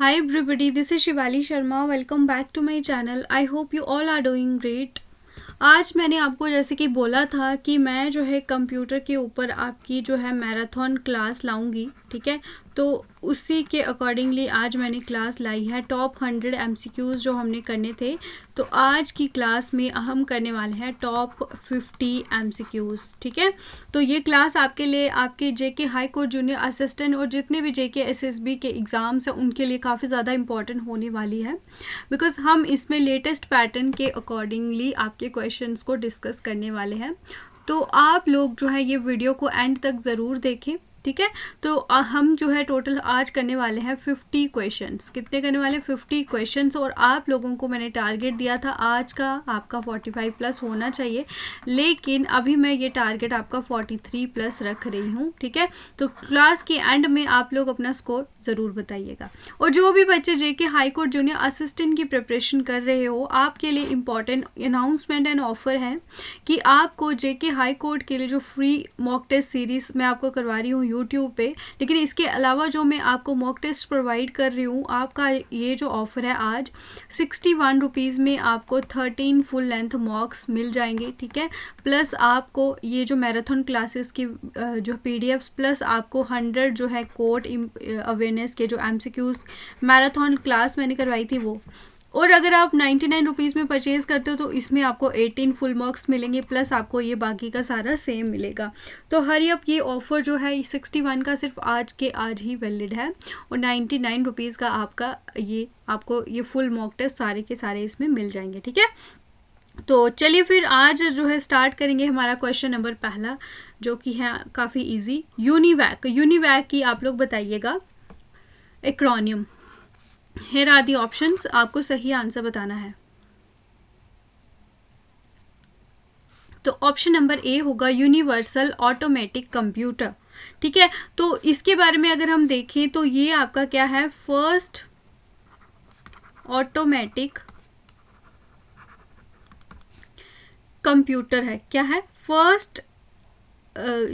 Hi everybody, this is Shivali Sharma. Welcome back to my channel. I hope you all are doing great. आज मैंने आपको जैसे कि बोला था कि मैं जो है कंप्यूटर के ऊपर आपकी जो है मैराथन क्लास लाऊंगी, ठीक है। तो उसी के अकॉर्डिंगली आज मैंने क्लास लाई है टॉप 100 एमसीक्यूज़ जो हमने करने थे। तो आज की क्लास में हम करने वाले हैं टॉप 50 एमसीक्यूज़, ठीक है। तो ये क्लास आपके लिए आपके जेके हाई कोर्ट जूनियर असिस्टेंट और जितने भी जेके एसएसबी के एग्ज़ाम्स हैं उनके लिए काफ़ी ज़्यादा इंपॉर्टेंट होने वाली है, बिकॉज हम इसमें लेटेस्ट पैटर्न के अकॉर्डिंगली आपके क्वेश्चंस को डिस्कस करने वाले हैं। तो आप लोग जो है ये वीडियो को एंड तक ज़रूर देखें, ठीक है। तो हम जो है टोटल आज करने वाले हैं 50 क्वेश्चंस। कितने करने वाले हैं? 50 क्वेश्चंस। और आप लोगों को मैंने टारगेट दिया था आज का आपका 45 प्लस होना चाहिए, लेकिन अभी मैं ये टारगेट आपका 43 प्लस रख रही हूँ, ठीक है। तो क्लास के एंड में आप लोग अपना स्कोर ज़रूर बताइएगा। और जो भी बच्चे जेके हाई कोर्ट जूनियर असिस्टेंट की प्रिपरेशन कर रहे हो, आपके लिए इम्पॉर्टेंट अनाउंसमेंट एंड ऑफर है कि आपको जेके हाई कोर्ट के लिए जो फ्री मॉक टेस्ट सीरीज़ मैं आपको करवा रही हूँ यूट्यूब पे, लेकिन इसके अलावा जो मैं आपको मॉक टेस्ट प्रोवाइड कर रही हूँ, आपका ये जो ऑफ़र है आज 61 रुपीज़ में आपको 13 फुल लेंथ मॉक्स मिल जाएंगे, ठीक है। प्लस आपको ये जो मैराथन क्लासेस की जो पीडीएफ्स प्लस आपको 100 जो है कोर्ट अवेयरनेस के जो एमसीक्यूज़ मैराथन क्लास मैंने करवाई थी वो। और अगर आप 99 रुपीज़ में परचेज़ करते हो तो इसमें आपको 18 फुल मार्क्स मिलेंगे, प्लस आपको ये बाकी का सारा सेम मिलेगा। तो हरी अप, ये ऑफ़र जो है 61 का सिर्फ आज के आज ही वैलिड है और 99 रुपीज़ का आपका ये आपको ये फुल मॉक टेस्ट सारे के सारे इसमें मिल जाएंगे, ठीक है। तो चलिए फिर आज जो है स्टार्ट करेंगे हमारा क्वेश्चन नंबर पहला, जो कि है काफ़ी ईजी। यूनिवैक की आप लोग बताइएगा acromion. Here are the options, आपको सही आंसर बताना है। तो ऑप्शन नंबर ए होगा यूनिवर्सल ऑटोमेटिक कंप्यूटर, ठीक है। तो इसके बारे में अगर हम देखें तो ये आपका क्या है, फर्स्ट ऑटोमेटिक कंप्यूटर है। क्या है? फर्स्ट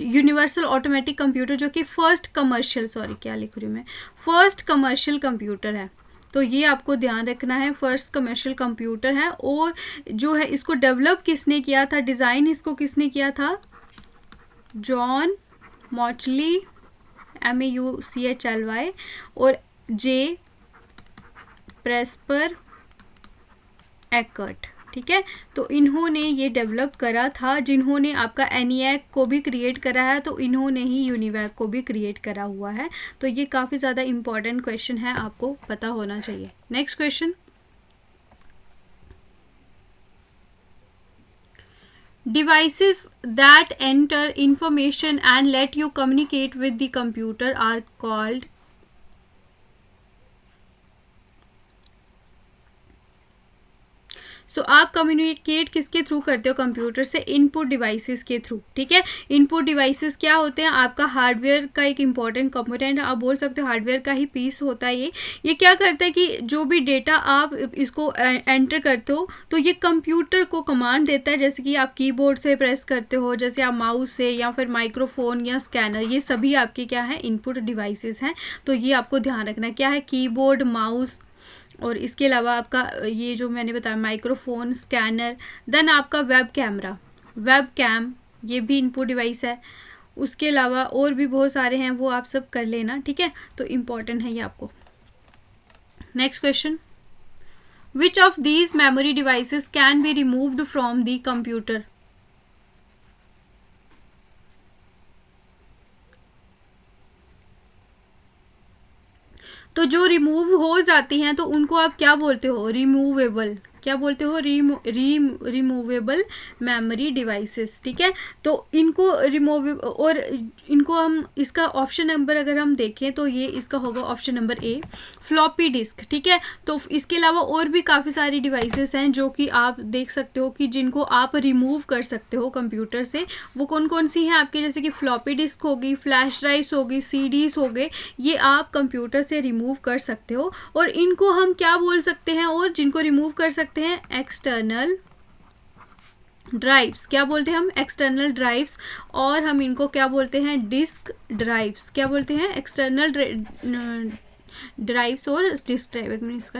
यूनिवर्सल ऑटोमेटिक कंप्यूटर, जो कि फर्स्ट कमर्शियल कंप्यूटर है। तो ये आपको ध्यान रखना है, फर्स्ट कमर्शियल कंप्यूटर है। और जो है इसको डेवलप किसने किया था, डिज़ाइन इसको किसने किया था? जॉन मॉचली MAUCHLY और जे प्रेस्पर एकर्ट, ठीक है। तो इन्होंने ये डेवलप करा था, जिन्होंने आपका ENIAC को भी क्रिएट करा है, तो इन्होंने ही यूनिवैक को भी क्रिएट करा हुआ है। तो ये काफ़ी ज़्यादा इम्पॉर्टेंट क्वेश्चन है, आपको पता होना चाहिए। Next question, devices that enter information and let you communicate with the computer are called. So आप कम्युनिकेट किसके थ्रू करते हो कंप्यूटर से? इनपुट डिवाइसेस के थ्रू, ठीक है। इनपुट डिवाइसेस क्या होते हैं? आपका हार्डवेयर का एक इम्पॉर्टेंट कंपोनेंट है, आप बोल सकते हो हार्डवेयर का ही पीस होता है ये क्या करता है कि जो भी डेटा आप इसको एंटर करते हो तो ये कंप्यूटर को कमांड देता है, जैसे कि आप कीबोर्ड से प्रेस करते हो, जैसे आप माउस से, या फिर माइक्रोफोन या स्कैनर, ये सभी आपके क्या है, इनपुट डिवाइसेस हैं। तो ये आपको ध्यान रखना है, क्या है, कीबोर्ड, माउस, और इसके अलावा आपका ये जो मैंने बताया माइक्रोफोन, स्कैनर, देन आपका वेब कैम, ये भी इनपुट डिवाइस है। उसके अलावा और भी बहुत सारे हैं, वो आप सब कर लेना, ठीक है। तो इम्पॉर्टेंट है ये आपको। Next question, which of these memory devices can be removed from the computer? तो जो रिमूव हो जाती हैं तो उनको आप क्या बोलते हो? रिमूवेबल। क्या बोलते हो? रिमूवेबल मेमोरी डिवाइसेस, ठीक है। तो इनको रिमूव, और इनको हम इसका ऑप्शन नंबर अगर हम देखें तो ये इसका होगा ऑप्शन नंबर ए, फ्लॉपी डिस्क, ठीक है। तो इसके अलावा और भी काफ़ी सारी डिवाइसेस हैं जो कि आप देख सकते हो कि जिनको आप रिमूव कर सकते हो कंप्यूटर से। वो कौन कौन सी हैं आपके? जैसे कि फ्लॉपी डिस्क होगी, फ्लैश ड्राइव्स होगी, CDs हो गए, ये आप कंप्यूटर से रिमूव कर सकते हो। और इनको हम क्या बोल सकते हैं? और जिनको रिमूव कर सकते हैं एक्सटर्नल ड्राइव्स। क्या बोलते हैं हम? External drives. और हम इनको क्या बोलते हैं? Disk drives. क्या बोलते हैं? एक्सटर्नल ड्राइव्स और डिस्क ड्राइव। एक मिनट, इसका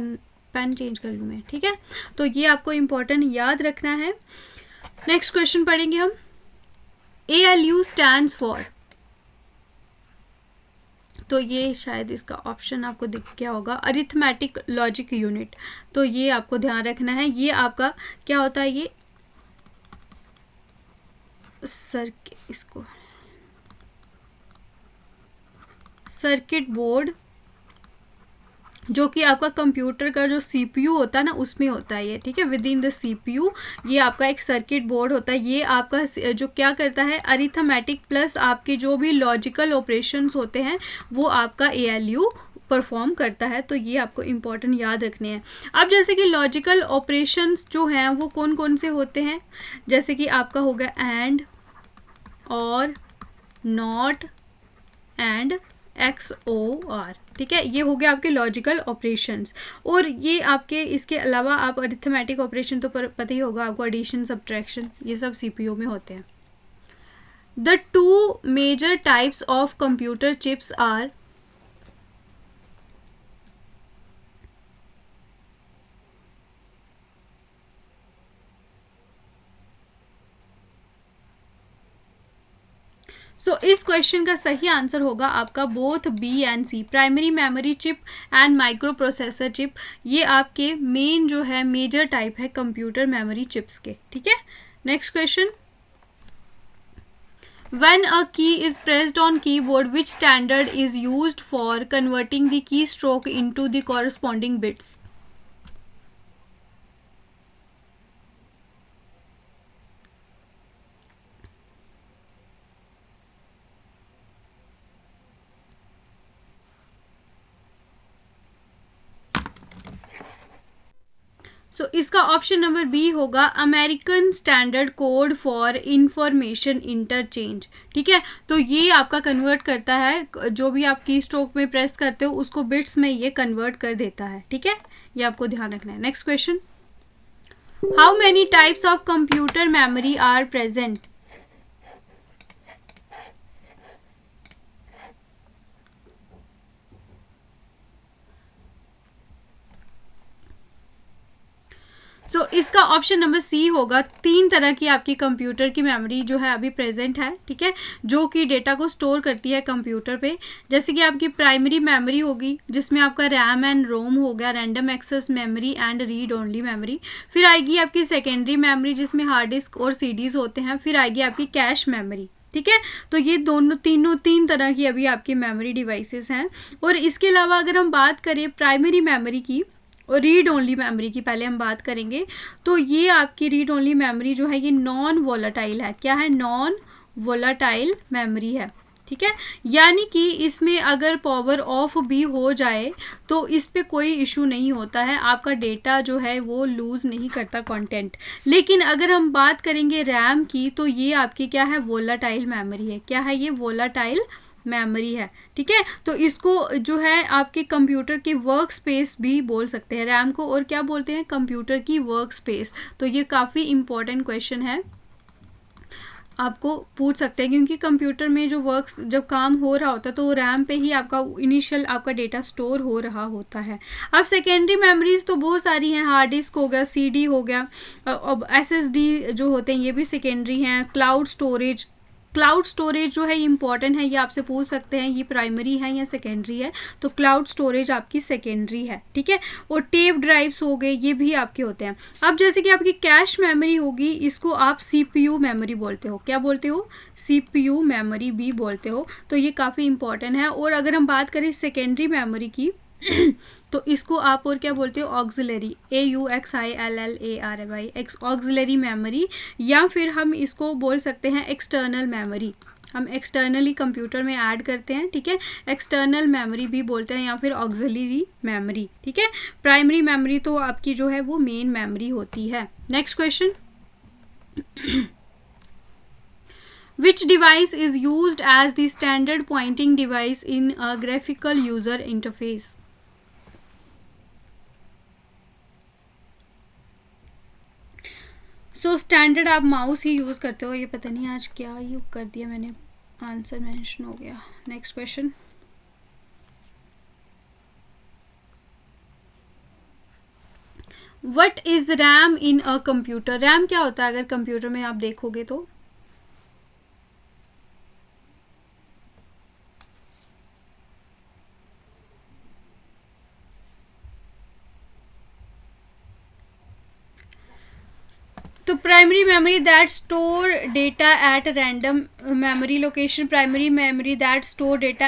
पेन चेंज कर लूँ मैं, ठीक है। तो ये आपको इम्पोर्टेंट याद रखना है। नेक्स्ट क्वेश्चन पढ़ेंगे हम। ALU स्टैंड्स फॉर, तो ये शायद इसका ऑप्शन आपको दिख गया होगा, अरिथमेटिक लॉजिक यूनिट। तो ये आपको ध्यान रखना है, ये आपका क्या होता है, ये इसको सर्किट बोर्ड, जो कि आपका कंप्यूटर का जो CPU होता है ना, उसमें होता है ये, ठीक है। विद इन द CPU ये आपका एक सर्किट बोर्ड होता है। ये आपका जो क्या करता है, अरिथमेटिक प्लस आपके जो भी लॉजिकल ऑपरेशंस होते हैं वो आपका ALU परफॉर्म करता है। तो ये आपको इम्पॉर्टेंट याद रखने हैं। अब जैसे कि लॉजिकल ऑपरेशंस जो हैं वो कौन कौन से होते हैं, जैसे कि आपका हो गया एंड, और, नॉट, एंड, XOR, ठीक है। ये हो गया आपके लॉजिकल ऑपरेशंस। और ये आपके इसके अलावा आप अरिथमेटिक ऑपरेशन तो पता ही होगा आपको, एडिशन, सब्ट्रैक्शन, ये सब CPU में होते हैं। The 2 major types of computer chips are, so इस क्वेश्चन का सही आंसर होगा आपका both B and C, primary memory chip and microprocessor chip. ये आपके मेन जो है मेजर टाइप है कंप्यूटर मेमोरी चिप्स के, ठीक है। Next question. When a key is pressed on keyboard, which standard is used for converting the keystroke into the corresponding bits? सो इसका option number B होगा American standard code for information interchange, ठीक है। तो ये आपका कन्वर्ट करता है, जो भी आप की स्ट्रोक में प्रेस करते हो उसको बिट्स में ये कन्वर्ट कर देता है, ठीक है। ये आपको ध्यान रखना है। Next question. How many types of computer memory are present? So इसका ऑप्शन नंबर सी होगा। 3 तरह की आपकी कंप्यूटर की मेमोरी जो है अभी प्रेजेंट है, ठीक है, जो कि डेटा को स्टोर करती है कंप्यूटर पे। जैसे कि आपकी प्राइमरी मेमोरी होगी, जिसमें आपका रैम एंड रोम हो गया, random access memory and read only memory. फिर आएगी आपकी सेकेंडरी मेमोरी, जिसमें हार्ड डिस्क और CDs होते हैं। फिर आएगी आपकी कैश मेमोरी, ठीक है। तो ये तीन तरह की अभी आपकी मेमोरी डिवाइसेस हैं। और इसके अलावा अगर हम बात करें प्राइमरी मेमोरी की और रीड ओनली मेमोरी की पहले हम बात करेंगे, तो ये आपकी रीड ओनली मेमोरी जो है ये नॉन वोलेटाइल है। क्या है? नॉन वोलेटाइल मेमोरी है, ठीक है। यानी कि इसमें अगर पावर ऑफ भी हो जाए तो इस पे कोई इशू नहीं होता है, आपका डेटा जो है वो लूज़ नहीं करता कंटेंट। लेकिन अगर हम बात करेंगे रैम की, तो ये आपकी क्या है? वोलेटाइल मेमोरी है। क्या है ये? वोलेटाइल मेमोरी है, ठीक है। तो इसको जो है आपके कंप्यूटर के वर्क स्पेस भी बोल सकते हैं रैम को। और क्या बोलते हैं? कंप्यूटर की वर्क स्पेस। तो ये काफ़ी इंपॉर्टेंट क्वेश्चन है, आपको पूछ सकते हैं, क्योंकि कंप्यूटर में जो वर्क्स जब काम हो रहा होता है तो रैम पे ही आपका इनिशियल आपका डेटा स्टोर हो रहा होता है। अब सेकेंडरी मेमोरीज तो बहुत सारी हैं, हार्ड डिस्क हो गया, CD हो गया, अब SSD जो होते हैं ये भी सेकेंडरी हैं। क्लाउड स्टोरेज जो है ये इंपॉर्टेंट है, ये आपसे पूछ सकते हैं ये प्राइमरी है या सेकेंडरी है। तो क्लाउड स्टोरेज आपकी सेकेंडरी है, ठीक है। और टेप ड्राइव्स हो गए, ये भी आपके होते हैं। अब जैसे कि आपकी कैश मेमोरी होगी, इसको आप CPU मेमोरी बोलते हो। क्या बोलते हो? CPU मेमोरी भी बोलते हो। तो ये काफ़ी इंपॉर्टेंट है। और अगर हम बात करें सेकेंडरी मेमोरी की तो इसको आप और क्या बोलते हो? ऑक्सिलरी, AUXILLARY, ऑक्सिलरी मेमोरी, या फिर हम इसको बोल सकते हैं एक्सटर्नल मेमोरी। हम एक्सटर्नली कंप्यूटर में ऐड करते हैं, ठीक है। एक्सटर्नल मेमोरी भी बोलते हैं, या फिर ऑक्सिलरी मेमोरी, ठीक है। प्राइमरी मेमोरी तो आपकी जो है वो मेन मेमोरी होती है। Next question. Which device is used as the standard pointing device in a graphical user interface? So standard आप माउस ही यूज़ करते हो। ये पता नहीं आज क्या यूज कर दिया मैंने, आंसर मेंशन हो गया। Next question. What is RAM in a computer? RAM क्या होता है अगर कंप्यूटर में आप देखोगे तो? तो primary memory that store data at random memory location, primary memory that store data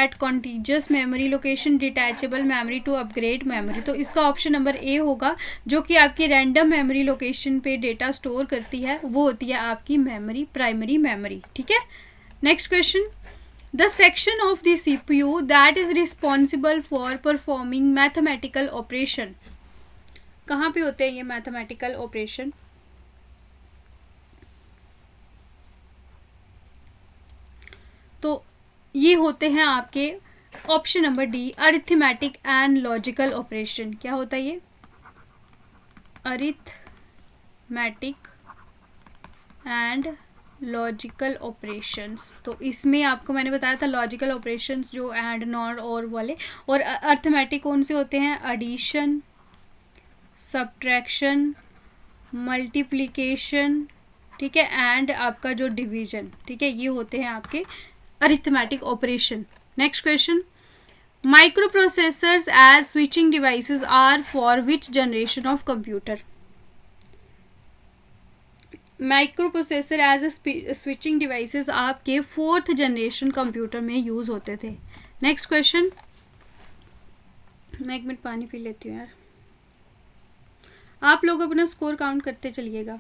at contiguous memory location, detachable memory to upgrade memory. तो इसका ऑप्शन नंबर ए होगा, जो कि आपकी रैंडम मेमोरी लोकेशन पे डेटा स्टोर करती है, वो होती है आपकी मेमोरी, प्राइमरी मेमोरी। ठीक है, next question, the section of the CPU that is responsible for performing mathematical operation. कहाँ पे होते हैं ये मैथमेटिकल ऑपरेशन? तो ये होते हैं आपके option number D, arithmetic and logical operation. क्या होता है ये? Arithmetic and logical operations. तो इसमें आपको मैंने बताया था लॉजिकल ऑपरेशंस जो एंड, नॉट, और वाले, और अरिथमेटिक कौन से होते हैं? एडिशन, सब्ट्रैक्शन, मल्टीप्लिकेशन, ठीक है, एंड आपका जो डिवीजन। ठीक है, ये होते हैं आपके arithmetic operation. Next question, microprocessors as switching devices are for which generation of computer? Microprocessor as switching devices आपके 4th जनरेशन कंप्यूटर में यूज होते थे। नेक्स्ट क्वेश्चन, मैं 1 मिनट पानी पी लेती हूँ यार। आप लोग अपना स्कोर काउंट करते चलिएगा।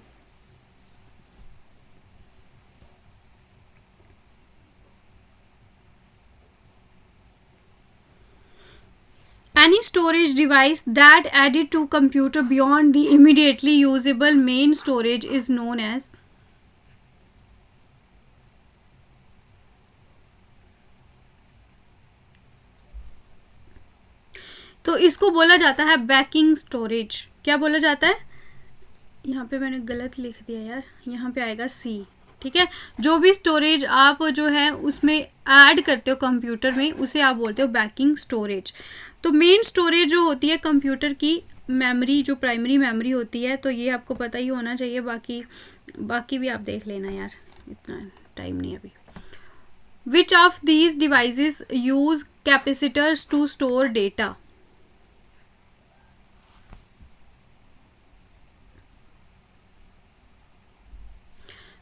Any storage device that added to computer beyond the immediately usable main storage is known as? तो इसको बोला जाता है बैकिंग स्टोरेज। क्या बोला जाता है? यहाँ पे मैंने गलत लिख दिया यार, यहाँ पे आएगा सी। ठीक है, जो भी स्टोरेज आप जो है उसमें ऐड करते हो कंप्यूटर में, उसे आप बोलते हो बैकिंग स्टोरेज। तो मेन स्टोरेज जो होती है कंप्यूटर की मेमोरी, जो प्राइमरी मेमोरी होती है, तो ये आपको पता ही होना चाहिए। बाकी भी आप देख लेना यार, इतना टाइम नहीं अभी। Which of these devices use capacitors to store data?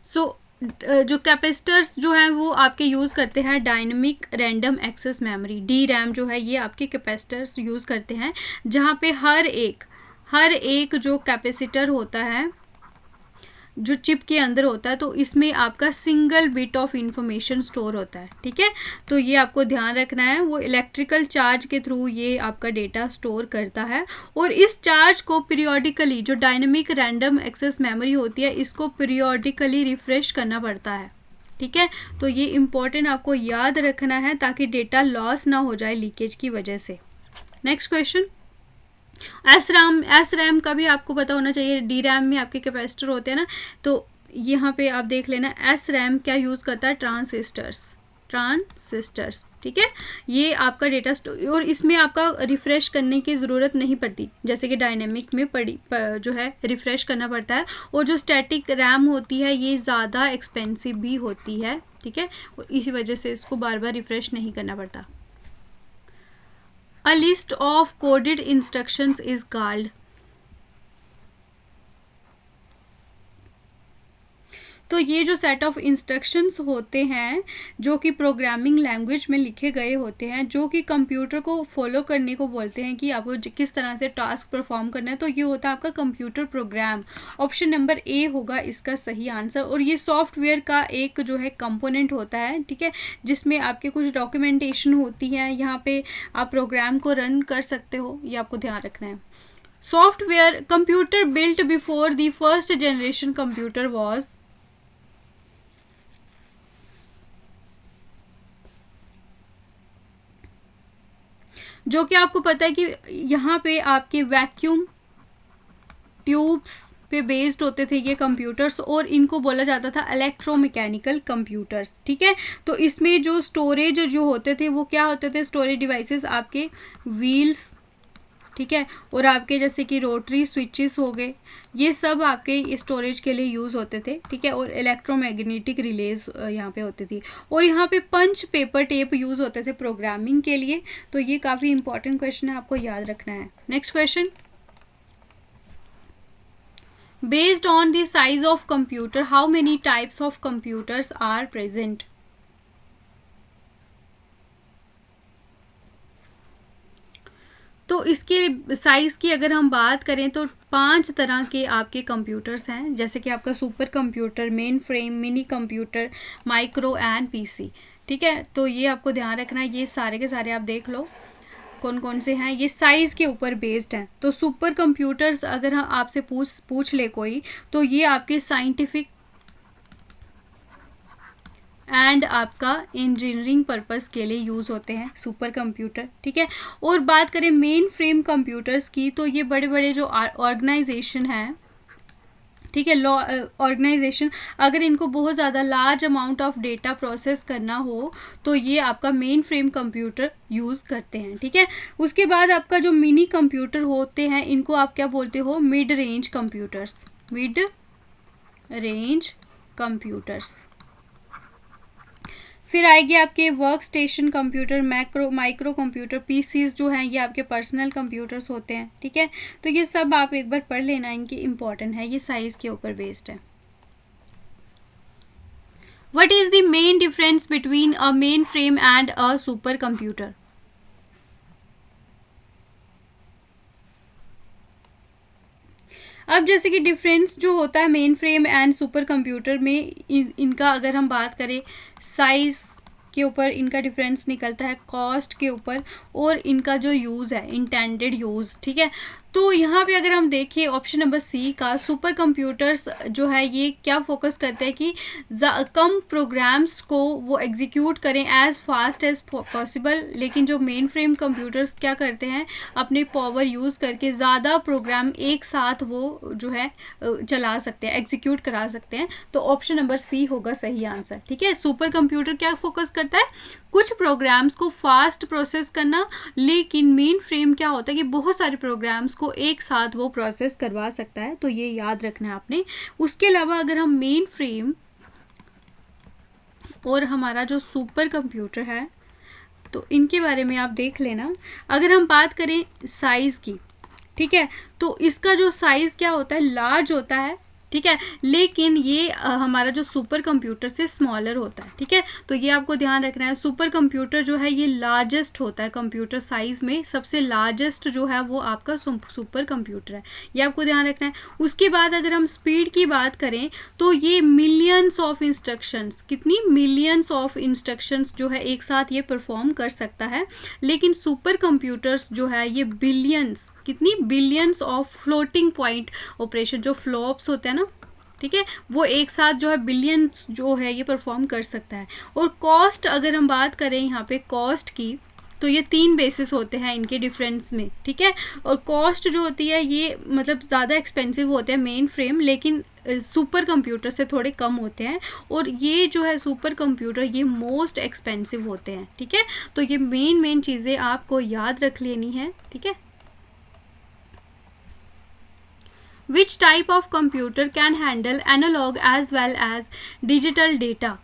So जो कैपेसिटर्स जो हैं वो आपके यूज़ करते हैं dynamic random access memory, D RAM जो है ये आपके कैपेसिटर्स यूज़ करते हैं, जहाँ पे हर एक जो कैपेसिटर होता है जो चिप के अंदर होता है, तो इसमें आपका single bit of information store होता है। ठीक है, तो ये आपको ध्यान रखना है, वो इलेक्ट्रिकल चार्ज के थ्रू ये आपका डेटा स्टोर करता है, और इस चार्ज को पीरियोडिकली, जो डायनेमिक रैंडम एक्सेस मेमोरी होती है, इसको पीरियोडिकली रिफ्रेश करना पड़ता है। ठीक है, तो ये इम्पोर्टेंट आपको याद रखना है ताकि डेटा लॉस ना हो जाए लीकेज की वजह से। नेक्स्ट क्वेश्चन, एस रैम का भी आपको पता होना चाहिए। डी रैम में आपके कैपेसिटर होते हैं ना, तो यहाँ पे आप देख लेना एस रैम क्या यूज़ करता है? ट्रांसिस्टर्स। ठीक है, ये आपका डेटा और इसमें आपका रिफ़्रेश करने की ज़रूरत नहीं पड़ती, जैसे कि डायनेमिक में जो है रिफ़्रेश करना पड़ता है। और जो स्टैटिक रैम होती है ये ज़्यादा एक्सपेंसिव भी होती है। ठीक है, इसी वजह से इसको बार बार रिफ़्रेश नहीं करना पड़ता। A list of coded instructions is called? तो ये जो सेट ऑफ इंस्ट्रक्शंस होते हैं जो कि प्रोग्रामिंग लैंग्वेज में लिखे गए होते हैं, जो कि कंप्यूटर को फॉलो करने को बोलते हैं कि आपको किस तरह से टास्क परफॉर्म करना है, तो ये होता है आपका computer program. Option number A होगा इसका सही आंसर। और ये सॉफ्टवेयर का एक जो है कंपोनेंट होता है। ठीक है, जिसमें आपके कुछ डॉक्यूमेंटेशन होती है, यहाँ पे आप प्रोग्राम को रन कर सकते हो, ये आपको ध्यान रखना है। Software computer built before the first generation computer was? जो कि आपको पता है कि यहाँ पे आपके वैक्यूम ट्यूब्स पे बेस्ड होते थे ये कंप्यूटर्स, और इनको बोला जाता था इलेक्ट्रोमैकेनिकल कंप्यूटर्स। ठीक है, तो इसमें जो स्टोरेज जो होते थे वो क्या होते थे? स्टोरेज डिवाइसेस आपके व्हील्स, ठीक है, और आपके जैसे कि रोटरी स्विचेस हो गए, ये सब आपके स्टोरेज के लिए यूज़ होते थे, ठीक है, और इलेक्ट्रोमैग्नेटिक रिलेज यहाँ पे होती थी, और यहाँ पे पंच पेपर टेप यूज़ होते थे प्रोग्रामिंग के लिए। तो ये काफ़ी इंपॉर्टेंट क्वेश्चन है, आपको याद रखना है। Next question, based on the size of computer how many types of computers are present. तो इसके साइज़ की अगर हम बात करें तो 5 तरह के आपके कंप्यूटर्स हैं, जैसे कि आपका super computer, main frame, mini computer, micro and PC, ठीक है। तो ये आपको ध्यान रखना है, ये सारे के सारे आप देख लो कौन कौन से हैं, ये साइज़ के ऊपर बेस्ड हैं। तो सुपर कंप्यूटर्स अगर हम आपसे पूछ ले कोई, तो ये आपके साइंटिफिक एंड आपका इंजीनियरिंग पर्पस के लिए यूज़ होते हैं सुपर कंप्यूटर, ठीक है। और बात करें मेन फ्रेम कंप्यूटर्स की, तो ये बड़े बड़े जो ऑर्गेनाइजेशन हैं, ठीक है, ऑर्गेनाइजेशन, अगर इनको बहुत ज़्यादा large amount of data process करना हो तो ये आपका मेन फ्रेम कंप्यूटर यूज़ करते हैं, ठीक है। उसके बाद आपका जो मिनी कंप्यूटर होते हैं, इनको आप क्या बोलते हो, mid range computers, mid range computers. फिर आएगी आपके work station computer, micro computer, PCs जो हैं ये आपके पर्सनल कंप्यूटर्स होते हैं, ठीक है। तो ये सब आप एक बार पढ़ लेना, इनकी इम्पॉर्टेंट है, ये साइज़ के ऊपर बेस्ड है। What is the main difference between a main frame and a super computer. अब जैसे कि डिफरेंस जो होता है main frame and super computer में, इनका अगर हम बात करें साइज़ के ऊपर इनका डिफरेंस निकलता है, कॉस्ट के ऊपर, और इनका जो यूज़ है, इंटेंडेड यूज़, ठीक है। तो यहाँ पे अगर हम देखें ऑप्शन नंबर सी का, सुपर कंप्यूटर्स जो है ये क्या फोकस करते हैं कि कम प्रोग्राम्स को वो एग्जीक्यूट करें एज़ फास्ट एज़ पॉसिबल, लेकिन जो मेन फ्रेम कंप्यूटर्स क्या करते हैं, अपने पावर यूज़ करके ज़्यादा प्रोग्राम एक साथ वो जो है चला सकते हैं, एग्जीक्यूट करा सकते हैं। तो ऑप्शन नंबर सी होगा सही आंसर, ठीक है। सुपर कंप्यूटर क्या फोकस करता है, कुछ प्रोग्राम्स को फास्ट प्रोसेस करना, लेकिन मेन फ्रेम क्या होता है कि बहुत सारे प्रोग्राम्स को एक साथ वो प्रोसेस करवा सकता है। तो ये याद रखना है आपने। उसके अलावा अगर हम मेन फ्रेम और हमारा जो सुपर कंप्यूटर है, तो इनके बारे में आप देख लेना। अगर हम बात करें साइज़ की, ठीक है, तो इसका जो साइज़ क्या होता है, लार्ज होता है, ठीक है, लेकिन ये हमारा जो सुपर कंप्यूटर से स्मॉलर होता है, ठीक है। तो ये आपको ध्यान रखना है, सुपर कंप्यूटर जो है ये लार्जेस्ट होता है कंप्यूटर साइज़ में, सबसे लार्जेस्ट जो है वो आपका सुपर कंप्यूटर है, ये आपको ध्यान रखना है। उसके बाद अगर हम स्पीड की बात करें तो ये मिलियंस ऑफ इंस्ट्रक्शंस, कितनी मिलियंस ऑफ इंस्ट्रक्शंस जो है एक साथ ये परफॉर्म कर सकता है, लेकिन सुपर कंप्यूटर्स जो है ये बिलियंस, कितनी billions of floating point operation, जो फ्लॉप्स होते हैं ना, ठीक है, वो एक साथ जो है बिलियंस जो है ये परफॉर्म कर सकता है। और कॉस्ट अगर हम बात करें यहाँ पे कॉस्ट की, तो ये 3 बेसिस होते हैं इनके डिफरेंस में, ठीक है। और कॉस्ट जो होती है ये मतलब ज़्यादा एक्सपेंसिव होते हैं मेन फ्रेम, लेकिन सुपर कंप्यूटर से थोड़े कम होते हैं, और ये जो है सुपर कंप्यूटर ये मोस्ट एक्सपेंसिव होते हैं, ठीक है। तो ये मेन चीज़ें आपको याद रख लेनी है, ठीक है। Which type of computer can handle analog as well as digital data?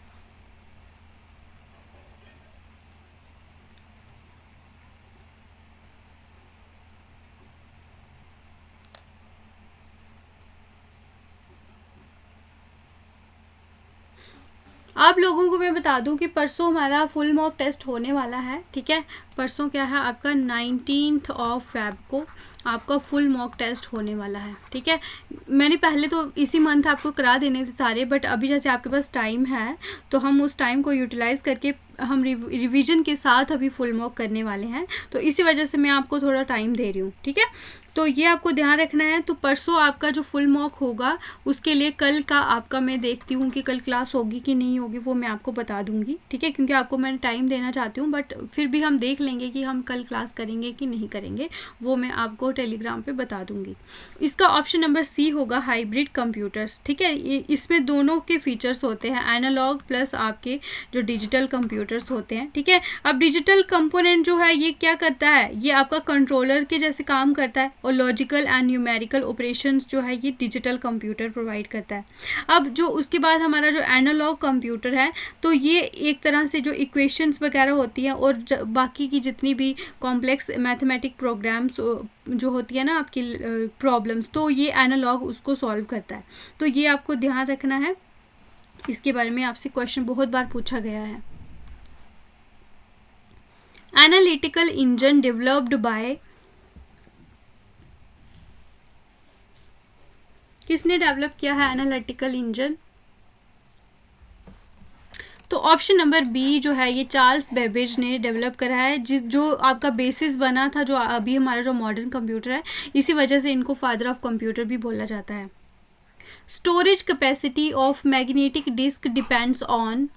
आप लोगों को मैं बता दूं कि परसों हमारा फुल मॉक टेस्ट होने वाला है, ठीक है। परसों क्या है आपका 19 फेब को आपका फुल मॉक टेस्ट होने वाला है, ठीक है। मैंने पहले तो इसी मंथ आपको करा देने थे सारे, बट अभी जैसे आपके पास टाइम है तो हम उस टाइम को यूटिलाइज़ करके हम रिवीजन के साथ अभी फुल मॉक करने वाले हैं, तो इसी वजह से मैं आपको थोड़ा टाइम दे रही हूँ, ठीक है। तो ये आपको ध्यान रखना है। तो परसों आपका जो फुल मॉक होगा उसके लिए कल का आपका मैं देखती हूँ कि कल क्लास होगी कि नहीं होगी, वो मैं आपको बता दूँगी, ठीक है, क्योंकि आपको मैं टाइम देना चाहती हूँ, बट फिर भी हम देख लेंगे कि हम कल क्लास करेंगे कि नहीं करेंगे, वो मैं आपको टेलीग्राम पे बता दूंगी। इसका ऑप्शन नंबर सी होगा हाइब्रिड कंप्यूटर्स। ठीक है, इसमें दोनों के फीचर्स होते हैं, एनालॉग प्लस आपके जो डिजिटल कंप्यूटर्स होते हैं। ठीक है, अब डिजिटल कंपोनेंट जो है ये क्या करता है, ये आपका कंट्रोलर के जैसे काम करता है, और लॉजिकल एंड न्यूमेरिकल ऑपरेशंस जो है ये डिजिटल कंप्यूटर प्रोवाइड करता है। अब जो उसके बाद हमारा जो एनालॉग कंप्यूटर है, तो ये एक तरह से जो इक्वेशंस वगैरह होती हैं और बाकी की जितनी भी कॉम्प्लेक्स मैथमेटिक प्रोग्राम्स जो होती है ना आपकी प्रॉब्लम्स, तो ये एनालॉग उसको सॉल्व करता है। तो ये आपको ध्यान रखना है, इसके बारे में आपसे क्वेश्चन बहुत बार पूछा गया है। एनालिटिकल इंजन डेवलप्ड बाय, किसने डेवलप किया है एनालिटिकल इंजन? तो ऑप्शन नंबर बी जो है ये चार्ल्स बेबेज ने डेवलप करा है, जो आपका बेसिस बना था जो अभी हमारा जो मॉडर्न कंप्यूटर है, इसी वजह से इनको फादर ऑफ कंप्यूटर भी बोला जाता है। Storage capacity of magnetic disk depends on,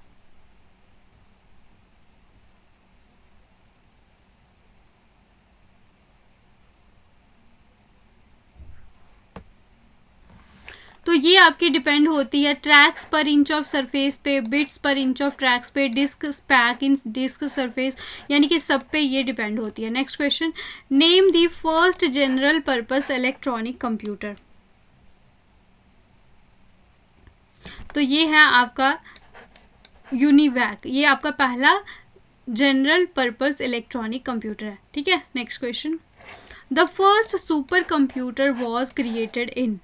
तो ये आपकी डिपेंड होती है ट्रैक्स पर इंच ऑफ सरफेस पे, बिट्स पर इंच ऑफ ट्रैक्स पे, डिस्क स्पैक इन डिस्क सरफेस, यानी कि सब पे ये डिपेंड होती है। Next question, name the first general purpose electronic computer. तो ये है आपका यूनिवैक, ये आपका पहला जनरल पर्पस इलेक्ट्रॉनिक कंप्यूटर है। ठीक है, next question, the first super computer was created in,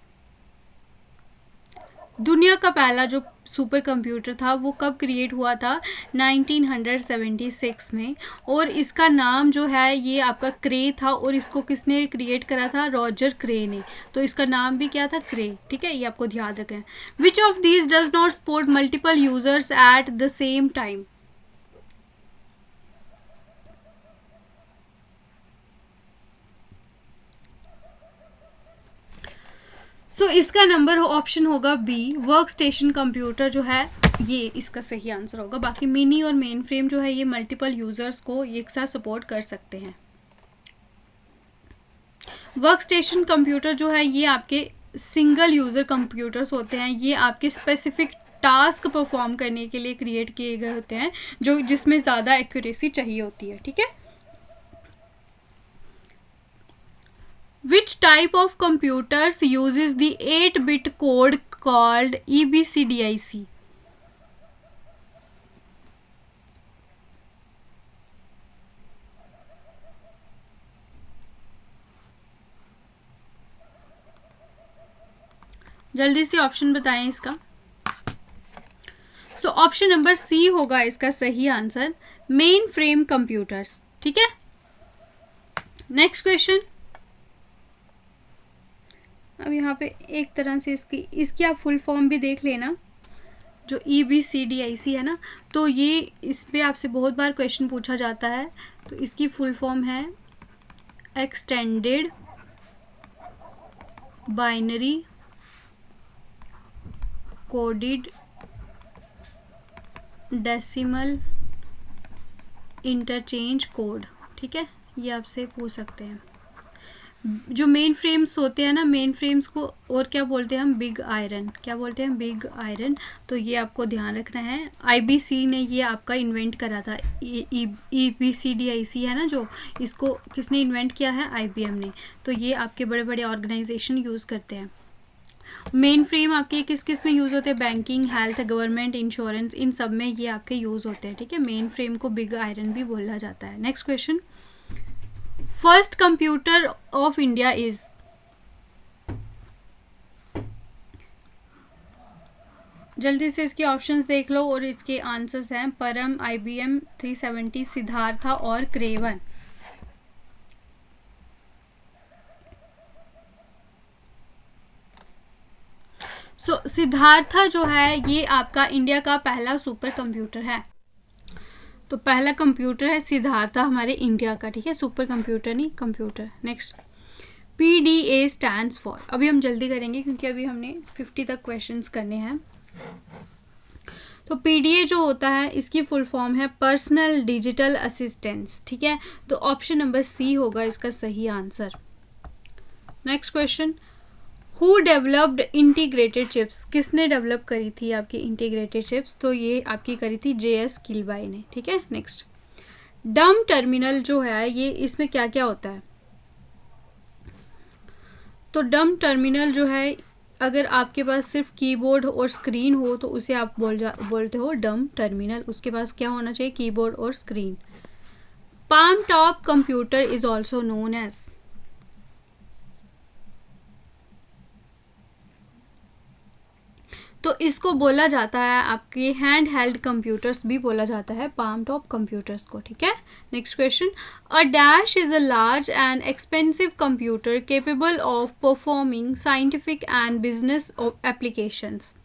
दुनिया का पहला जो सुपर कंप्यूटर था वो कब क्रिएट हुआ था? 1976 में, और इसका नाम जो है ये आपका क्रे था, और इसको किसने क्रिएट करा था? रॉजर क्रे ने। तो इसका नाम भी क्या था? क्रे। ठीक है, ये आपको ध्यान रखना है। Which of these does not support multiple users at the same time? So इसका नंबर ऑप्शन होगा बी, वर्क स्टेशन कंप्यूटर जो है ये इसका सही आंसर होगा। बाकी मिनी और मेन फ्रेम जो है ये मल्टीपल यूजर्स को एक साथ सपोर्ट कर सकते हैं। वर्क स्टेशन कंप्यूटर जो है ये आपके सिंगल यूजर कंप्यूटर्स होते हैं, ये आपके स्पेसिफिक टास्क परफॉर्म करने के लिए क्रिएट किए गए होते हैं, जो जिसमें ज़्यादा एक्यूरेसी चाहिए होती है। ठीक है, Which type of computers uses the 8-bit code called EBCDIC? जल्दी से ऑप्शन बताएं इसका। सो ऑप्शन नंबर सी होगा इसका सही आंसर, मेन फ्रेम कंप्यूटर्स। ठीक है, नेक्स्ट क्वेश्चन। अब यहाँ पे एक तरह से इसकी आप फुल फॉर्म भी देख लेना, जो EBCDIC है ना, तो ये इस पे आपसे बहुत बार क्वेश्चन पूछा जाता है। तो इसकी फुल फॉर्म है extended binary coded decimal interchange code. ठीक है, ये आपसे पूछ सकते हैं। जो मेन फ्रेम्स होते हैं ना, मेन फ्रेम्स को और क्या बोलते हैं हम? Big iron. क्या बोलते हैं? Big iron. तो ये आपको ध्यान रखना है। IBC ने ये आपका इन्वेंट करा था। EBCDIC है ना जो, इसको किसने इन्वेंट किया है? IBM ने। तो ये आपके बड़े बड़े ऑर्गेनाइजेशन यूज़ करते हैं। मेन फ्रेम आपके किस किस में यूज़ होते हैं? बैंकिंग, हेल्थ, गवर्नमेंट, इंश्योरेंस, इन सब में ये आपके यूज़ होते हैं। ठीक है, मेन फ्रेम को बिग आयरन भी बोला जाता है। Next question, first computer of India is, जल्दी से इसके ऑप्शंस देख लो और इसके आंसर्स हैं परम, IBM, 370, सिद्धार्था और क्रेवन। सो सिद्धार्था जो है ये आपका इंडिया का पहला सुपर कंप्यूटर है। तो पहला कंप्यूटर है सिद्धार्था हमारे इंडिया का। ठीक है, सुपर कंप्यूटर नहीं, computer. Next, PDA stands for. अभी हम जल्दी करेंगे क्योंकि अभी हमने 50 तक क्वेश्चंस करने हैं। तो पीडीए जो होता है इसकी फुल फॉर्म है पर्सनल डिजिटल असिस्टेंस, ठीक है। तो ऑप्शन नंबर सी होगा इसका सही answer. Next question, who developed integrated chips, किसने डेवलप करी थी आपकी इंटीग्रेटेड चिप्स? तो ये आपकी करी थी JS किलबाई ने, ठीक है। नेक्स्ट, डम टर्मिनल जो है ये इसमें क्या क्या होता है? तो डम टर्मिनल जो है, अगर आपके पास सिर्फ कीबोर्ड और स्क्रीन हो तो उसे आप बोलते हो डम टर्मिनल। उसके पास क्या होना चाहिए? कीबोर्ड और screen. Palm top computer is also known as, तो इसको बोला जाता है आपके हैंड हेल्ड कंप्यूटर्स भी बोला जाता है पाम टॉप कंप्यूटर्स को, ठीक है। Next question, a dash is a large and expensive computer capable of performing scientific and business applications.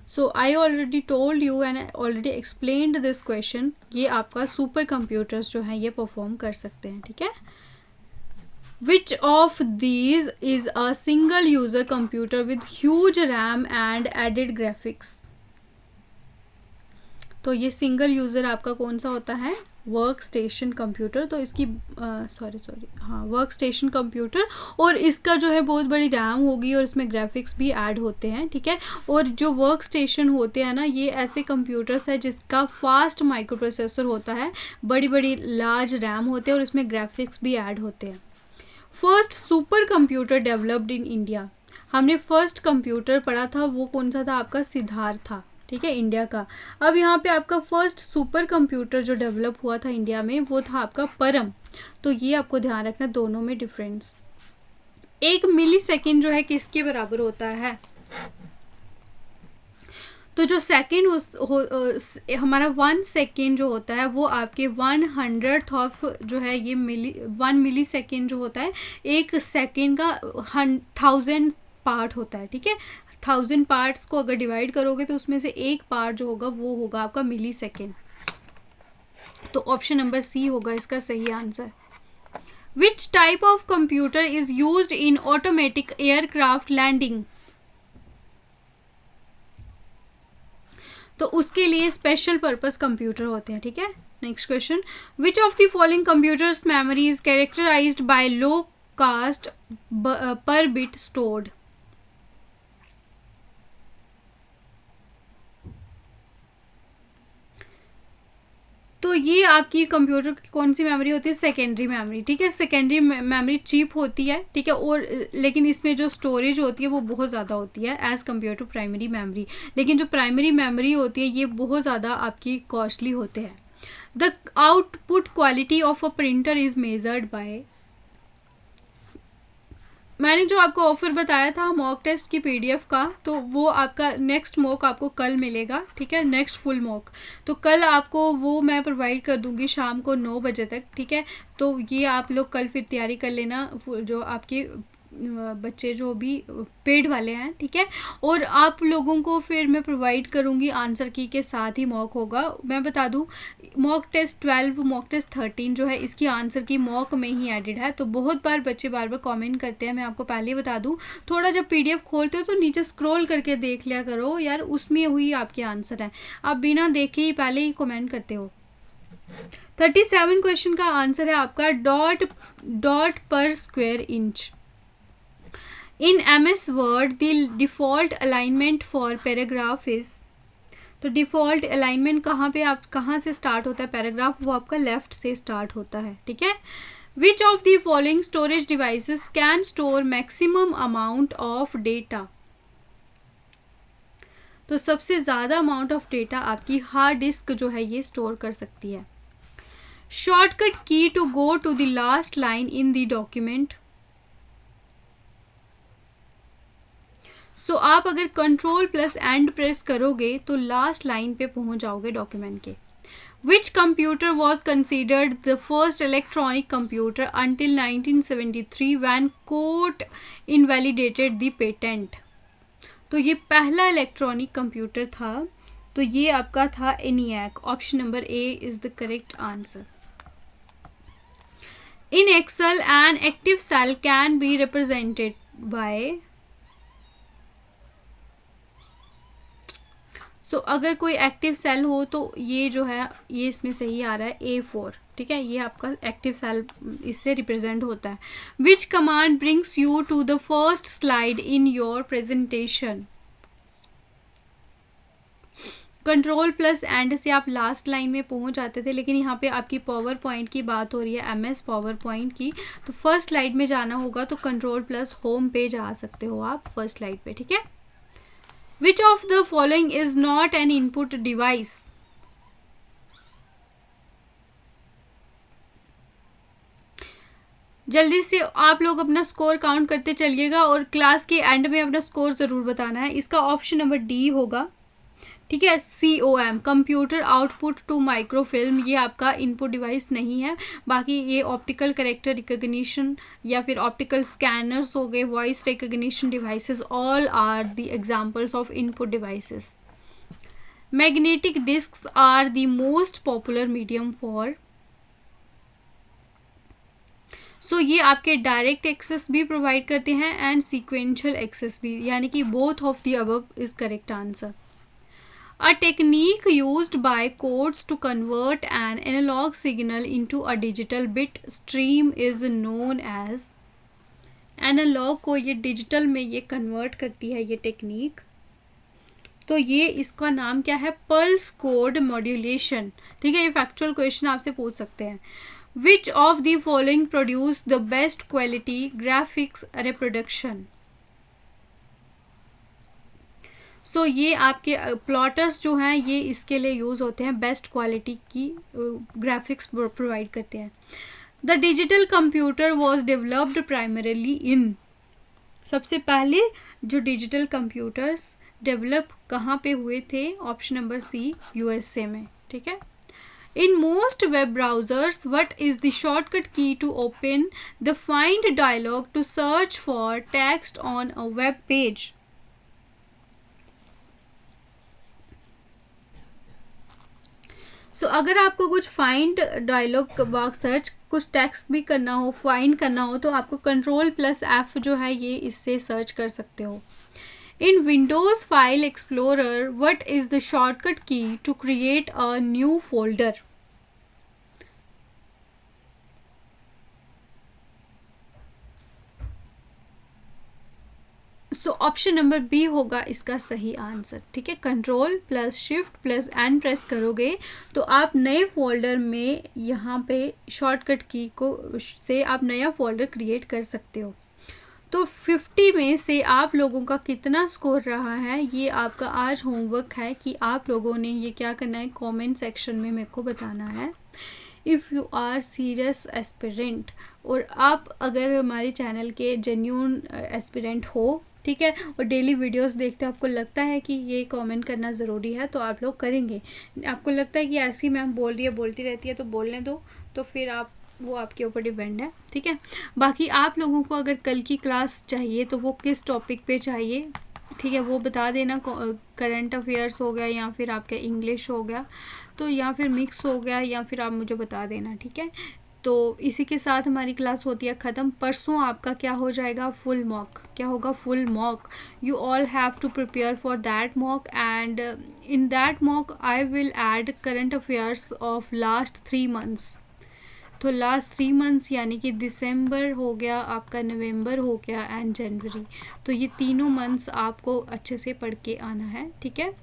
So I already told you and already explained this question, ये आपका super computers जो हैं ये perform कर सकते हैं, ठीक है। Which of these is a single user computer with huge RAM and added graphics? तो ये सिंगल यूज़र आपका कौन सा होता है? Work station computer. तो इसकी वर्क स्टेशन कंप्यूटर, और इसका जो है बहुत बड़ी रैम होगी और इसमें ग्राफिक्स भी ऐड होते हैं, ठीक है। और जो वर्क स्टेशन होते हैं ना, ये ऐसे कंप्यूटर्स है जिसका फास्ट माइक्रो प्रोसेसर होता है, बड़ी बड़ी लार्ज रैम होते हैं और इसमें ग्राफिक्स भी ऐड होते हैं। First super computer developed in India, हमने फर्स्ट कंप्यूटर पढ़ा था वो कौन सा था? आपका सिद्धार्थ था, ठीक है, इंडिया का। अब यहाँ पे आपका फर्स्ट सुपर कंप्यूटर जो डेवलप हुआ था इंडिया में वो था आपका परम। तो ये आपको ध्यान रखना, दोनों में डिफरेंस। 1 मिली सेकेंड जो है किसके बराबर होता है? तो जो सेकेंड हमारा 1 सेकेंड जो होता है वो आपके 100th ऑफ जो है ये 1 मिली सेकेंड जो होता है, एक सेकेंड का 1000 पार्ट होता है, ठीक है। 1000 पार्ट्स को अगर डिवाइड करोगे तो उसमें से एक पार्ट जो होगा वो होगा आपका मिली सेकेंड। तो ऑप्शन नंबर सी होगा इसका सही answer. Which type of computer is used in automatic aircraft landing? तो उसके लिए स्पेशल पर्पस कंप्यूटर होते हैं, ठीक है। Next question, which of the following computers memory is characterized by low cost per bit stored? तो ये आपकी कंप्यूटर की कौन सी मेमोरी होती है? सेकेंडरी मेमोरी, ठीक है। सेकेंडरी मेमोरी चीप होती है, ठीक है, और लेकिन इसमें जो स्टोरेज होती है वो बहुत ज़्यादा होती है as compare to primary memory. लेकिन जो प्राइमरी मेमोरी होती है ये बहुत ज़्यादा आपकी कॉस्टली होते हैं। The output quality of a printer is measured by, मैंने जो आपको ऑफर बताया था मॉक टेस्ट की PDF का, तो वो आपका नेक्स्ट मॉक आपको कल मिलेगा, ठीक है, नेक्स्ट फुल मॉक। तो कल आपको वो मैं प्रोवाइड कर दूंगी शाम को 9 बजे तक, ठीक है। तो ये आप लोग कल फिर तैयारी कर लेना, जो आपके बच्चे जो भी पेड वाले हैं, ठीक है। और आप लोगों को फिर मैं प्रोवाइड करूंगी आंसर की के साथ ही मॉक होगा। मैं बता दूं, मॉक टेस्ट 12, मॉक टेस्ट 13 जो है इसकी आंसर की मॉक में ही एडिड है। तो बहुत बार बच्चे बार बार कमेंट करते हैं, मैं आपको पहले ही बता दूं, थोड़ा जब PDF खोलते हो तो नीचे स्क्रॉल करके देख लिया करो यार, उसमें हुई आपके आंसर है। आप बिना देखे ही पहले ही कमेंट करते हो। 37 क्वेश्चन का आंसर है आपका डॉट पर square inch. In MS Word the default alignment for paragraph is, तो डिफ़ॉल्ट अलाइनमेंट कहाँ पे आप कहाँ से स्टार्ट होता है पैराग्राफ? वो आपका लेफ्ट से स्टार्ट होता है, ठीक है। Which of the following storage devices can store maximum amount of data? तो सबसे ज़्यादा अमाउंट ऑफ डेटा आपकी हार्ड डिस्क जो है ये स्टोर कर सकती है। Shortcut key to go to the last line in the document, so आप अगर Ctrl+End प्रेस करोगे तो लास्ट लाइन पे पहुंच जाओगे डॉक्यूमेंट के। Which computer was considered the first electronic computer until 1973 when court invalidated the patent? तो ये पहला इलेक्ट्रॉनिक कंप्यूटर था, तो ये आपका था ENIAC। Option number A is the correct answer. In Excel an active cell can be represented by, so अगर कोई एक्टिव सेल हो तो ये जो है ये इसमें सही आ रहा है A4, ठीक है, ये आपका एक्टिव सेल इससे रिप्रेजेंट होता है. Which command brings you to the first slide in your presentation. Control plus end से आप लास्ट लाइन में पहुंच जाते थे, लेकिन यहाँ पे आपकी पावर पॉइंट की बात हो रही है, MS पावर पॉइंट की, तो फर्स्ट स्लाइड में जाना होगा तो कंट्रोल प्लस होम पे जा सकते हो आप फर्स्ट स्लाइड पे, ठीक है. Which of the following is not an input device. जल्दी से आप लोग अपना स्कोर काउंट करते चलिएगा और क्लास के एंड में अपना स्कोर ज़रूर बताना है. इसका ऑप्शन नंबर डी होगा, ठीक है. COM computer output to microfilm, ये आपका इनपुट डिवाइस नहीं है. बाकी ये ऑप्टिकल कैरेक्टर रिकग्निशन या फिर ऑप्टिकल स्कैनर्स हो गए, voice recognition devices, all are the examples of input devices. Magnetic disks are the most popular medium for. So ये आपके डायरेक्ट एक्सेस भी प्रोवाइड करते हैं एंड सीक्वेंशियल एक्सेस भी, यानी कि both of the above is correct answer. A technique used by codes to convert an analog signal into a digital bit stream is known as. Analog को ये digital में ये convert करती है ये टेक्निक, तो ये इसका नाम क्या है, पल्स कोड मॉड्यूलेशन, ठीक है. ये फैक्चुअल क्वेश्चन आपसे पूछ सकते हैं. Which of the following produce the best quality graphics reproduction. So ये आपके प्लॉटर्स जो हैं ये इसके लिए यूज़ होते हैं, बेस्ट क्वालिटी की ग्राफिक्स प्रोवाइड करते हैं. The digital computer was developed primarily in. सबसे पहले जो डिजिटल कंप्यूटर्स डेवलप कहाँ पे हुए थे, ऑप्शन नंबर सी, USA में, ठीक है. In most web browsers what is the shortcut key to open the find dialog to search for text on a web page. So अगर आपको कुछ फाइंड डायलॉग बॉक्स सर्च कुछ टेक्स्ट भी करना हो, फाइंड करना हो, तो आपको कंट्रोल प्लस F जो है ये इससे सर्च कर सकते हो. In Windows File Explorer what is the shortcut key to create a new folder. So option number B होगा इसका सही आंसर, ठीक है. Control plus shift plus N press करोगे तो आप नए फोल्डर में यहाँ पे शॉर्टकट की को से आप नया फोल्डर क्रिएट कर सकते हो. तो 50 में से आप लोगों का कितना स्कोर रहा है ये आपका आज होमवर्क है कि आप लोगों ने ये क्या करना है, कमेंट सेक्शन में मेरे को बताना है. If you are serious aspirant और आप अगर हमारे चैनल के जेन्यून एस्पिरेंट हो, ठीक है, और डेली वीडियोस देखते हो, आपको लगता है कि ये कमेंट करना ज़रूरी है तो आप लोग करेंगे. आपको लगता है कि ऐसी मैम बोल रही है, बोलती रहती है तो बोलने दो, तो फिर आप वो आपके ऊपर डिपेंड है, ठीक है. बाकी आप लोगों को अगर कल की क्लास चाहिए तो वो किस टॉपिक पे चाहिए, ठीक है, वो बता देना. करंट अफेयर्स हो गया या फिर आपका इंग्लिश हो गया, तो या फिर मिक्स हो गया, या फिर आप मुझे बता देना, ठीक है. तो इसी के साथ हमारी क्लास होती है ख़त्म. परसों आपका क्या हो जाएगा, फुल मॉक. क्या होगा, full mock. You all have to prepare for that mock and in that mock I will add current affairs of last 3 months. तो लास्ट 3 मंथ्स यानी कि दिसंबर हो गया आपका, नवंबर हो गया एंड जनवरी. तो ये तीनों मंथ्स आपको अच्छे से पढ़ के आना है, ठीक है.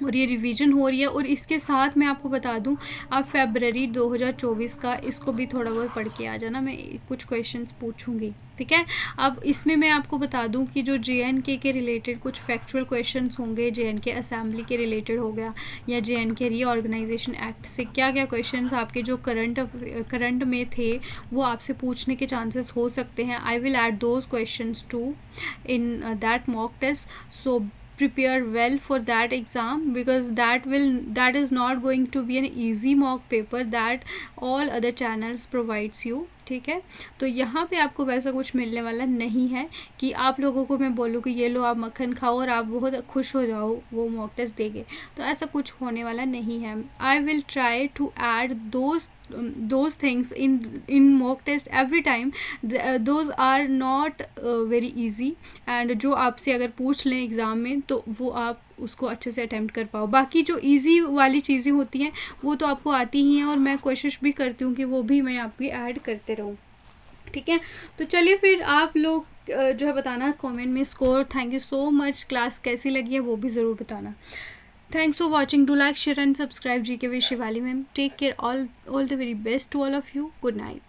और ये रिवीजन हो रही है. और इसके साथ मैं आपको बता दूं, आप फरवरी 2024 का इसको भी थोड़ा बहुत पढ़ के आ जाना. मैं कुछ क्वेश्चंस पूछूंगी, ठीक है. अब इसमें मैं आपको बता दूं कि जो JNK के रिलेटेड कुछ फैक्चुअल क्वेश्चंस होंगे, JNK असेंबली के रिलेटेड हो गया, या JNK रीऑर्गेनाइजेशन एक्ट से क्या क्या क्वेश्चंस आपके जो करंट में थे वो आपसे पूछने के चांसेस हो सकते हैं. I will add those questions to in that mock test. So prepare well for that exam because that is not going to be an easy mock paper that all other channels provides you, ठीक है. तो यहाँ पे आपको वैसा कुछ मिलने वाला नहीं है कि आप लोगों को मैं बोलूँ कि ये लो आप मक्खन खाओ और आप बहुत खुश हो जाओ वो मॉक टेस्ट देंगे, तो ऐसा कुछ होने वाला नहीं है. I will try to add those those things in mock test every time, those are not very easy, and जो आपसे अगर पूछ लें एग्ज़ाम में तो वो आप उसको अच्छे से अटैम्प्ट कर पाओ। बाकी जो इजी वाली चीज़ें होती हैं वो तो आपको आती ही हैं, और मैं कोशिश भी करती हूँ कि वो भी मैं आपकी ऐड करते रहूँ। ठीक है, तो चलिए फिर आप लोग जो है बताना कमेंट में score. Thank you so much. Class कैसी लगी है वो भी ज़रूर बताना। Thanks for watching. Do like share and subscribe. G K with Shivali ma'am. Take care. All the very best to all of you. Good night.